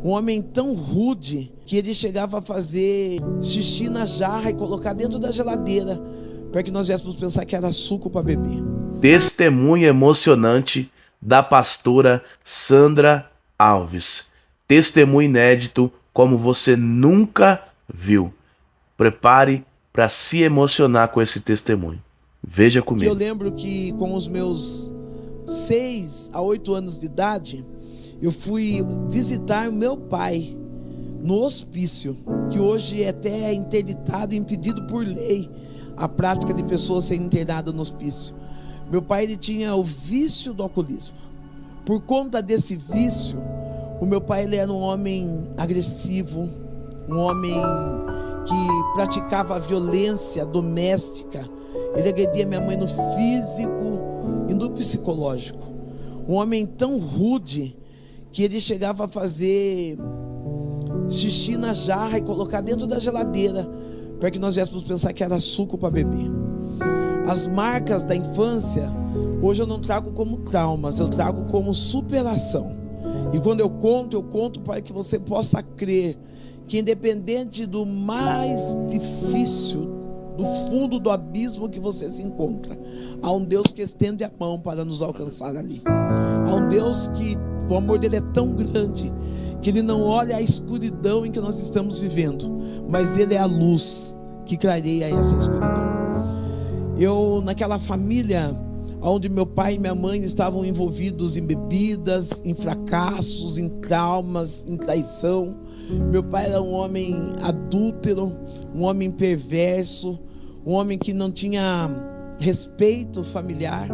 Um homem tão rude que ele chegava a fazer xixi na jarra e colocar dentro da geladeira para que nós viéssemos pensar que era suco para beber. Testemunho emocionante da pastora Sandra Alves. Testemunho inédito como você nunca viu. Prepare para se emocionar com esse testemunho. Veja comigo. Eu lembro que com os meus 6 a 8 anos de idade, eu fui visitar meu pai no hospício, que hoje é até interditado e impedido por lei a prática de pessoas serem internadas no hospício. Meu pai, ele tinha o vício do alcoolismo. Por conta desse vício, o meu pai, ele era um homem agressivo, um homem que praticava violência doméstica. Ele agredia minha mãe no físico e no psicológico. Um homem tão rude que ele chegava a fazer xixi na jarra e colocar dentro da geladeira para que nós viéssemos pensar que era suco para beber. As marcas da infância, hoje eu não trago como traumas, eu trago como superação. E quando eu conto para que você possa crer que independente do mais difícil, do fundo do abismo que você se encontra, há um Deus que estende a mão para nos alcançar ali. Há um Deus que o amor dele é tão grande que ele não olha a escuridão em que nós estamos vivendo, mas ele é a luz que clareia essa escuridão. Eu, naquela família onde meu pai e minha mãe estavam envolvidos em bebidas, em fracassos, em traumas, em traição. Meu pai era um homem adúltero, um homem perverso, um homem que não tinha respeito familiar.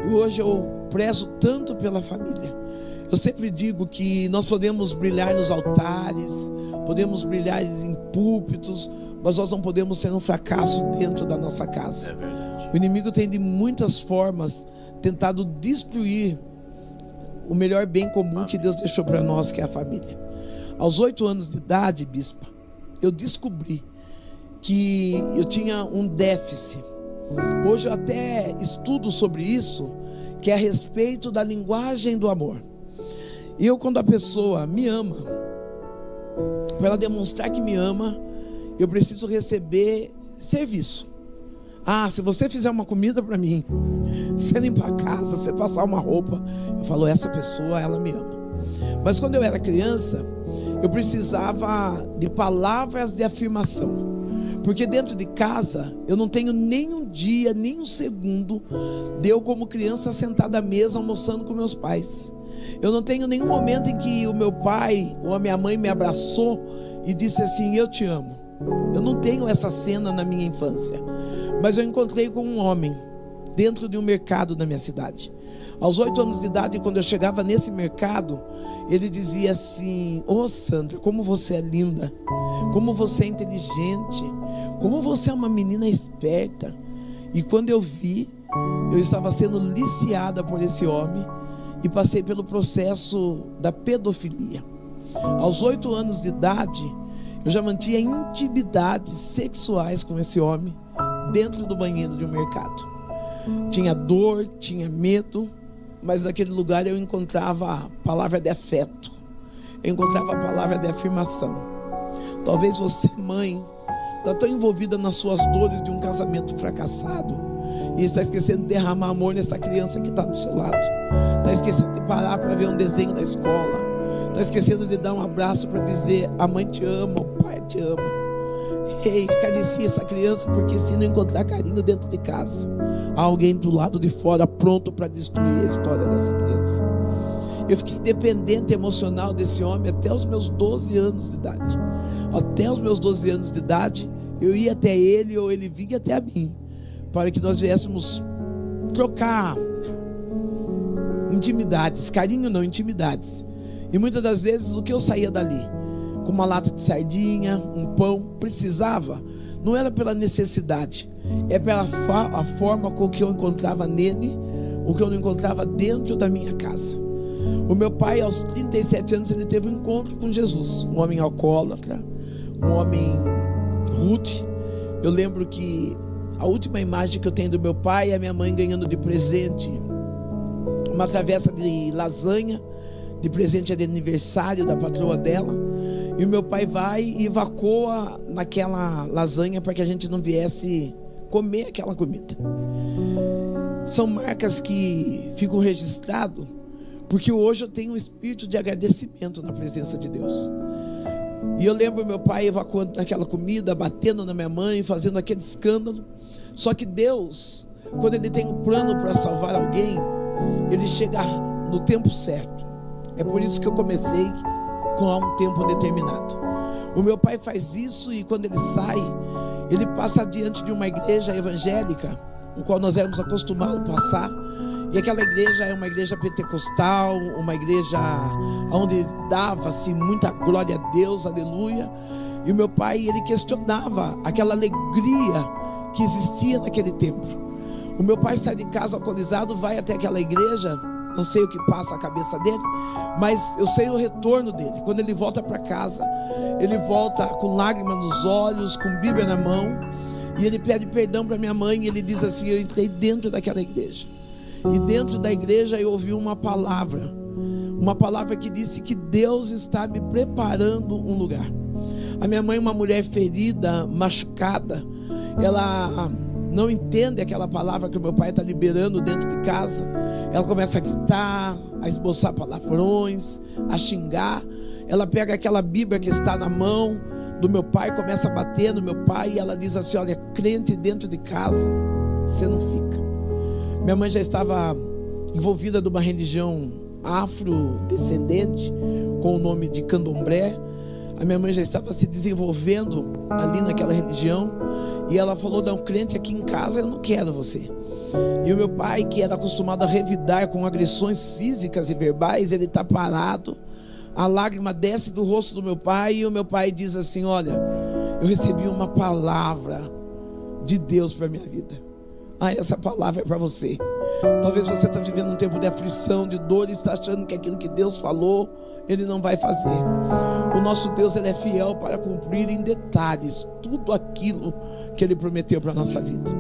E hoje eu prezo tanto pela família. Eu sempre digo que nós podemos brilhar nos altares, podemos brilhar em púlpitos, mas nós não podemos ser um fracasso dentro da nossa casa. O inimigo tem de muitas formas tentado destruir o melhor bem comum que Deus deixou para nós, que é a família. Aos 8 anos de idade, bispa, eu descobri que eu tinha um déficit. Hoje eu até estudo sobre isso, que é a respeito da linguagem do amor. E eu, quando a pessoa me ama, para ela demonstrar que me ama, eu preciso receber serviço. Ah, se você fizer uma comida para mim, se limpar a casa, se passar uma roupa, eu falo, essa pessoa, ela me ama. Mas quando eu era criança, eu precisava de palavras de afirmação, porque dentro de casa eu não tenho nem um dia, nem um segundo de eu como criança sentada à mesa almoçando com meus pais. Eu não tenho nenhum momento em que o meu pai ou a minha mãe me abraçou e disse assim, eu te amo. Eu não tenho essa cena na minha infância. Mas eu encontrei com um homem dentro de um mercado da minha cidade. Aos 8 anos de idade, quando eu chegava nesse mercado, ele dizia assim, ô Sandra, como você é linda, como você é inteligente, como você é uma menina esperta. E quando eu vi, eu estava sendo liciada por esse homem e passei pelo processo da pedofilia. Aos 8 anos de idade, eu já mantinha intimidades sexuais com esse homem dentro do banheiro de um mercado. Tinha dor, tinha medo, mas naquele lugar eu encontrava a palavra de afeto, eu encontrava a palavra de afirmação. Talvez você, mãe, está tão envolvida nas suas dores de um casamento fracassado e está esquecendo de derramar amor nessa criança que está do seu lado, está esquecendo de parar para ver um desenho da escola, está esquecendo de dar um abraço para dizer, a mãe te ama, o pai te ama. Ei, acaricie essa criança, porque se não encontrar carinho dentro de casa, há alguém do lado de fora pronto para destruir a história dessa criança. Eu fiquei dependente emocional desse homem até os meus 12 anos de idade. Até os meus 12 anos de idade, eu ia até ele ou ele vinha até a mim, para que nós viéssemos trocar intimidades, carinho não, intimidades. E muitas das vezes o que eu saía dali, com uma lata de sardinha, um pão, precisava, não era pela necessidade, é pela a forma com que eu encontrava nele, o que eu não encontrava dentro da minha casa. O meu pai, aos 37 anos, ele teve um encontro com Jesus, um homem alcoólatra, um homem rude. Eu lembro que a última imagem que eu tenho do meu pai é a minha mãe ganhando de presente uma travessa de lasanha, de presente de aniversário da patroa dela. E o meu pai vai e evacua naquela lasanha para que a gente não viesse comer aquela comida. São marcas que ficam registradas, porque hoje eu tenho um espírito de agradecimento na presença de Deus. E eu lembro meu pai evacuando naquela comida, batendo na minha mãe, fazendo aquele escândalo. Só que Deus, quando Ele tem um plano para salvar alguém, Ele chega no tempo certo. É por isso que eu comecei com um tempo determinado. O meu pai faz isso, e quando ele sai, ele passa diante de uma igreja evangélica, o qual nós éramos acostumados a passar. E aquela igreja é uma igreja pentecostal, uma igreja onde dava-se muita glória a Deus, aleluia. E o meu pai, ele questionava aquela alegria que existia naquele templo. O meu pai sai de casa alcoolizado, vai até aquela igreja, não sei o que passa a cabeça dele, mas eu sei o retorno dele. Quando ele volta para casa, ele volta com lágrimas nos olhos, com Bíblia na mão, e ele pede perdão para minha mãe, e ele diz assim: eu entrei dentro daquela igreja, e dentro da igreja eu ouvi uma palavra que disse que Deus está me preparando um lugar. A minha mãe, uma mulher ferida, machucada, ela não entende aquela palavra que o meu pai está liberando dentro de casa. Ela começa a gritar, a esboçar palavrões, a xingar. Ela pega aquela Bíblia que está na mão do meu pai, começa a bater no meu pai, e ela diz assim: olha, crente dentro de casa você não fica. Minha mãe já estava envolvida numa religião afrodescendente com o nome de candomblé. A minha mãe já estava se desenvolvendo ali naquela religião, e ela falou: não, crente aqui em casa eu não quero você. E o meu pai, que era acostumado a revidar com agressões físicas e verbais, ele está parado, a lágrima desce do rosto do meu pai, e o meu pai diz assim: olha, eu recebi uma palavra de Deus para a minha vida. Essa palavra é para você. Talvez você está vivendo um tempo de aflição, de dor, e está achando que aquilo que Deus falou, Ele não vai fazer. O nosso Deus, Ele é fiel para cumprir em detalhes tudo aquilo que Ele prometeu para a nossa vida.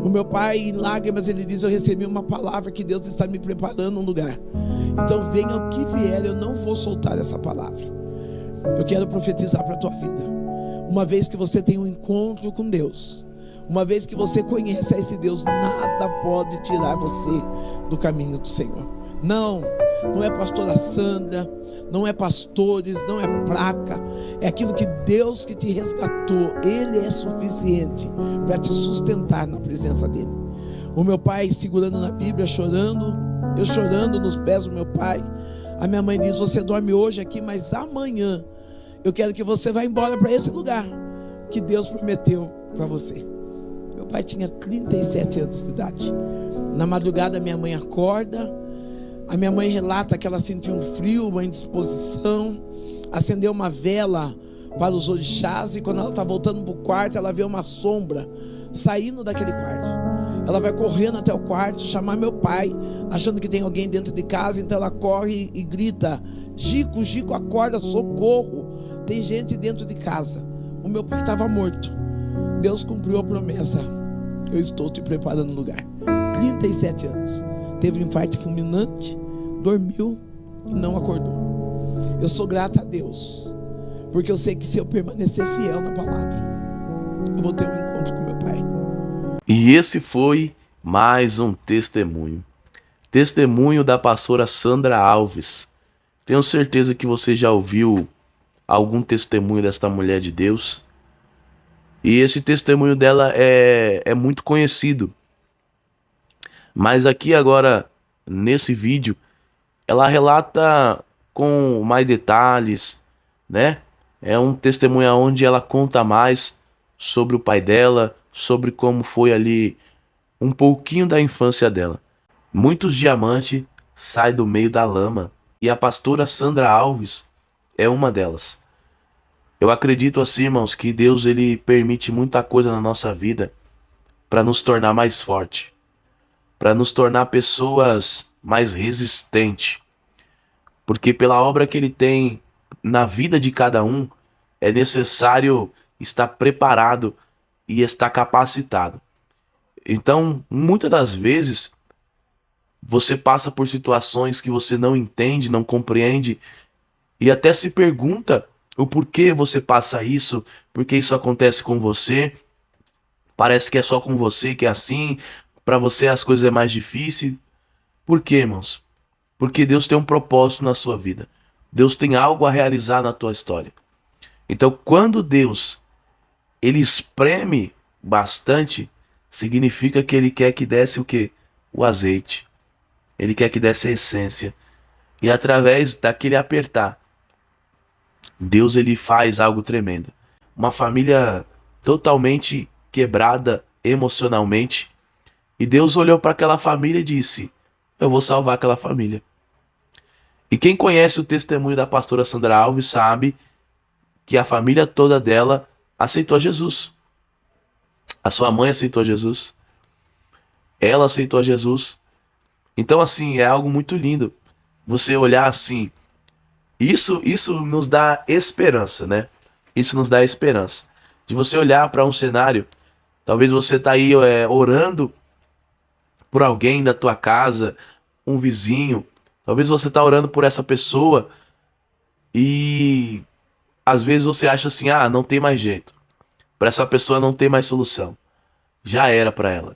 O meu pai, em lágrimas, ele diz: eu recebi uma palavra que Deus está me preparando um lugar. Então venha o que vier, eu não vou soltar essa palavra. Eu quero profetizar para a tua vida. Uma vez que você tem um encontro com Deus, uma vez que você conhece esse Deus, nada pode tirar você do caminho do Senhor. Não é pastora Sandra, não é pastores, não é placa, é aquilo que Deus que te resgatou. Ele é suficiente para te sustentar na presença dele. O meu pai segurando na Bíblia, chorando, eu chorando nos pés do meu pai. A minha mãe diz: você dorme hoje aqui, mas amanhã eu quero que você vá embora para esse lugar que Deus prometeu para você. Meu pai tinha 37 anos de idade. Na madrugada minha mãe acorda. A minha mãe relata que ela sentiu um frio, uma indisposição. Acendeu uma vela para os orixás, e quando ela está voltando para o quarto, ela vê uma sombra saindo daquele quarto. Ela vai correndo até o quarto, chamar meu pai, achando que tem alguém dentro de casa. Então ela corre e grita: Gico, Gico, acorda, socorro, tem gente dentro de casa. O meu pai estava morto. Deus cumpriu a promessa: eu estou te preparando um lugar. 37 anos, teve um infarto fulminante, dormiu e não acordou. Eu sou grato a Deus, porque eu sei que se eu permanecer fiel na palavra, eu vou ter um encontro com meu pai. E esse foi mais um testemunho da pastora Sandra Alves. Tenho certeza que você já ouviu algum testemunho desta mulher de Deus, e esse testemunho dela é muito conhecido. Mas aqui agora, nesse vídeo, ela relata com mais detalhes, né? É um testemunho onde ela conta mais sobre o pai dela, sobre como foi ali um pouquinho da infância dela. Muitos diamantes saem do meio da lama, e a pastora Sandra Alves é uma delas. Eu acredito assim, irmãos, que Deus ele permite muita coisa na nossa vida para nos tornar mais forte, para nos tornar pessoas mais resistentes. Porque pela obra que Ele tem na vida de cada um, é necessário estar preparado e estar capacitado. Então, muitas das vezes, Você passa por situações que você não entende, não compreende e até se pergunta o porquê você passa isso, porque isso acontece com você. Parece que é só com você que é assim, para você as coisas é mais difícil. Por quê, irmãos? Porque Deus tem um propósito na sua vida. Deus tem algo a realizar na tua história. Então, quando Deus ele espreme bastante, significa que ele quer que desce o quê? O azeite. Ele quer que desce a essência. E através daquele apertar, Deus ele faz algo tremendo. Uma família totalmente quebrada emocionalmente. E Deus olhou para aquela família e disse: eu vou salvar aquela família. E quem conhece o testemunho da pastora Sandra Alves sabe que a família toda dela aceitou Jesus. A sua mãe aceitou Jesus. Ela aceitou Jesus. Então, assim, é algo muito lindo. Você olhar assim. Isso nos dá esperança, né? Isso nos dá esperança. De você olhar para um cenário. Talvez você está aí orando por alguém da tua casa, um vizinho. Talvez você está orando por essa pessoa e às vezes você acha assim, ah, não tem mais jeito. Para essa pessoa não tem mais solução. Já era para ela.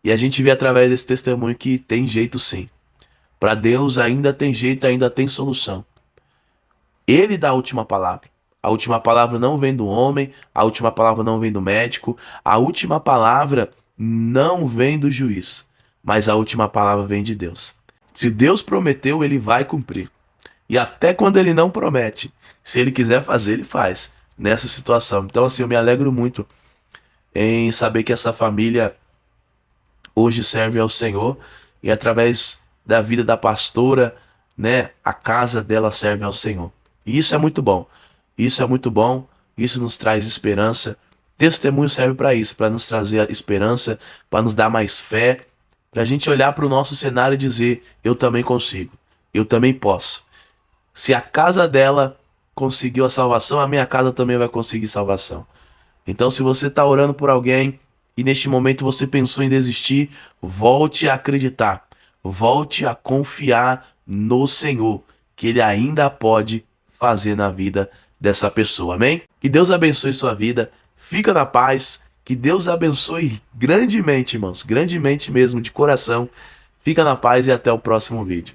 E a gente vê através desse testemunho que tem jeito sim. Para Deus ainda tem jeito, ainda tem solução. Ele dá a última palavra. A última palavra não vem do homem, a última palavra não vem do médico, a última palavra não vem do juiz, mas a última palavra vem de Deus. Se Deus prometeu, ele vai cumprir. E até quando ele não promete, se ele quiser fazer, ele faz nessa situação. Então, assim, eu me alegro muito em saber que essa família hoje serve ao Senhor e através da vida da pastora, né, a casa dela serve ao Senhor. E isso é muito bom. Isso é muito bom. Isso nos traz esperança. Testemunho serve para isso, para nos trazer a esperança, para nos dar mais fé, para a gente olhar para o nosso cenário e dizer: eu também consigo, eu também posso. Se a casa dela conseguiu a salvação, a minha casa também vai conseguir salvação. Então, se você está orando por alguém e neste momento você pensou em desistir, volte a acreditar, volte a confiar no Senhor, que Ele ainda pode fazer na vida dessa pessoa, amém? Que Deus abençoe sua vida, fica na paz, que Deus abençoe grandemente, irmãos, grandemente mesmo, de coração. Fica na paz e até o próximo vídeo.